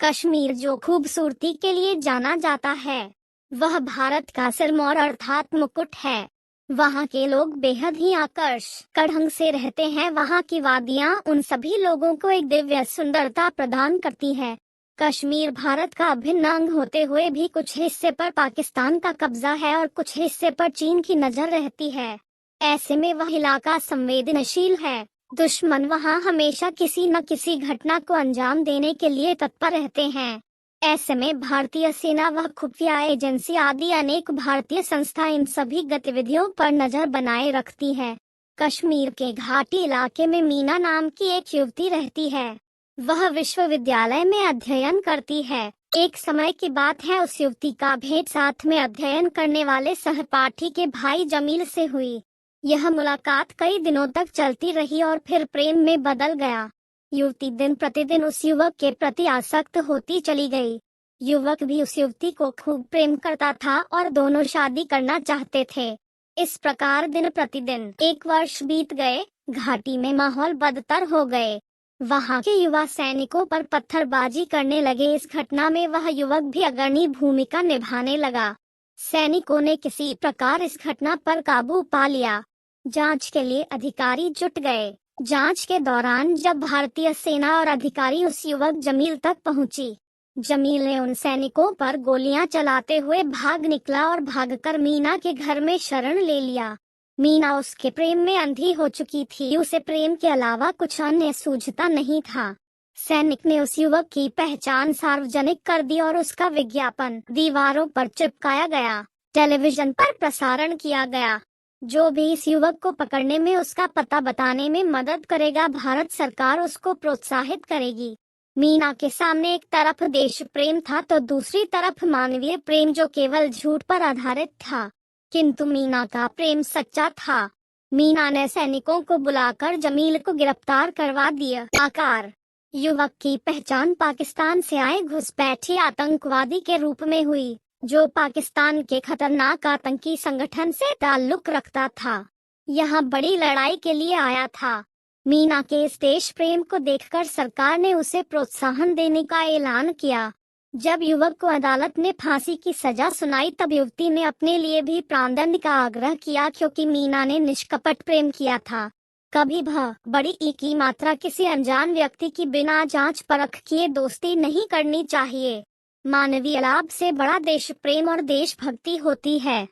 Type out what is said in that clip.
कश्मीर जो खूबसूरती के लिए जाना जाता है, वह भारत का सिरमौर अर्थात मुकुट है। वहाँ के लोग बेहद ही आकर्षक ढंग से रहते हैं। वहाँ की वादियाँ उन सभी लोगों को एक दिव्य सुंदरता प्रदान करती है। कश्मीर भारत का अभिन्न अंग होते हुए भी कुछ हिस्से पर पाकिस्तान का कब्जा है और कुछ हिस्से पर चीन की नजर रहती है। ऐसे में वह इलाका संवेदनशील है। दुश्मन वहां हमेशा किसी न किसी घटना को अंजाम देने के लिए तत्पर रहते हैं। ऐसे में भारतीय सेना व खुफिया एजेंसी आदि अनेक भारतीय संस्था इन सभी गतिविधियों पर नजर बनाए रखती है। कश्मीर के घाटी इलाके में मीना नाम की एक युवती रहती है। वह विश्वविद्यालय में अध्ययन करती है। एक समय की बात है, उस युवती का भेंट साथ में अध्ययन करने वाले सहपाठी के भाई जमील से हुई। यह मुलाकात कई दिनों तक चलती रही और फिर प्रेम में बदल गया। युवती दिन प्रतिदिन उस युवक के प्रति आसक्त होती चली गई। युवक भी उस युवती को खूब प्रेम करता था और दोनों शादी करना चाहते थे। इस प्रकार दिन प्रतिदिन 1 वर्ष बीत गए। घाटी में माहौल बदतर हो गए। वहां के युवा सैनिकों पर पत्थरबाजी करने लगे। इस घटना में वह युवक भी अग्रणी भूमिका निभाने लगा। सैनिकों ने किसी प्रकार इस घटना पर काबू पा लिया। जांच के लिए अधिकारी जुट गए। जांच के दौरान जब भारतीय सेना और अधिकारी उस युवक जमील तक पहुंची, जमील ने उन सैनिकों पर गोलियां चलाते हुए भाग निकला और भागकर मीना के घर में शरण ले लिया। मीना उसके प्रेम में अंधी हो चुकी थी। उसे प्रेम के अलावा कुछ अन्य सूझता नहीं था। सैनिक ने उस युवक की पहचान सार्वजनिक कर दी और उसका विज्ञापन दीवारों पर चिपकाया गया। टेलीविजन पर प्रसारण किया गया। जो भी इस युवक को पकड़ने में, उसका पता बताने में मदद करेगा, भारत सरकार उसको प्रोत्साहित करेगी। मीना के सामने एक तरफ देश प्रेम था तो दूसरी तरफ मानवीय प्रेम जो केवल झूठ पर आधारित था। किंतु मीना का प्रेम सच्चा था। मीना ने सैनिकों को बुलाकर जमील को गिरफ्तार करवा दिया। आकार युवक की पहचान पाकिस्तान से आए घुसपैठी आतंकवादी के रूप में हुई, जो पाकिस्तान के खतरनाक आतंकी संगठन से ताल्लुक रखता था। यहाँ बड़ी लड़ाई के लिए आया था। मीना के इस देश प्रेम को देखकर सरकार ने उसे प्रोत्साहन देने का ऐलान किया। जब युवक को अदालत ने फांसी की सजा सुनाई, तब युवती ने अपने लिए भी प्राणदंड का आग्रह किया, क्योंकि मीना ने निष्कपट प्रेम किया था। कभी बड़ी ई की मात्रा किसी अनजान व्यक्ति की बिना जांच परख किए दोस्ती नहीं करनी चाहिए। मानवीय लाभ से बड़ा देश प्रेम और देशभक्ति होती है।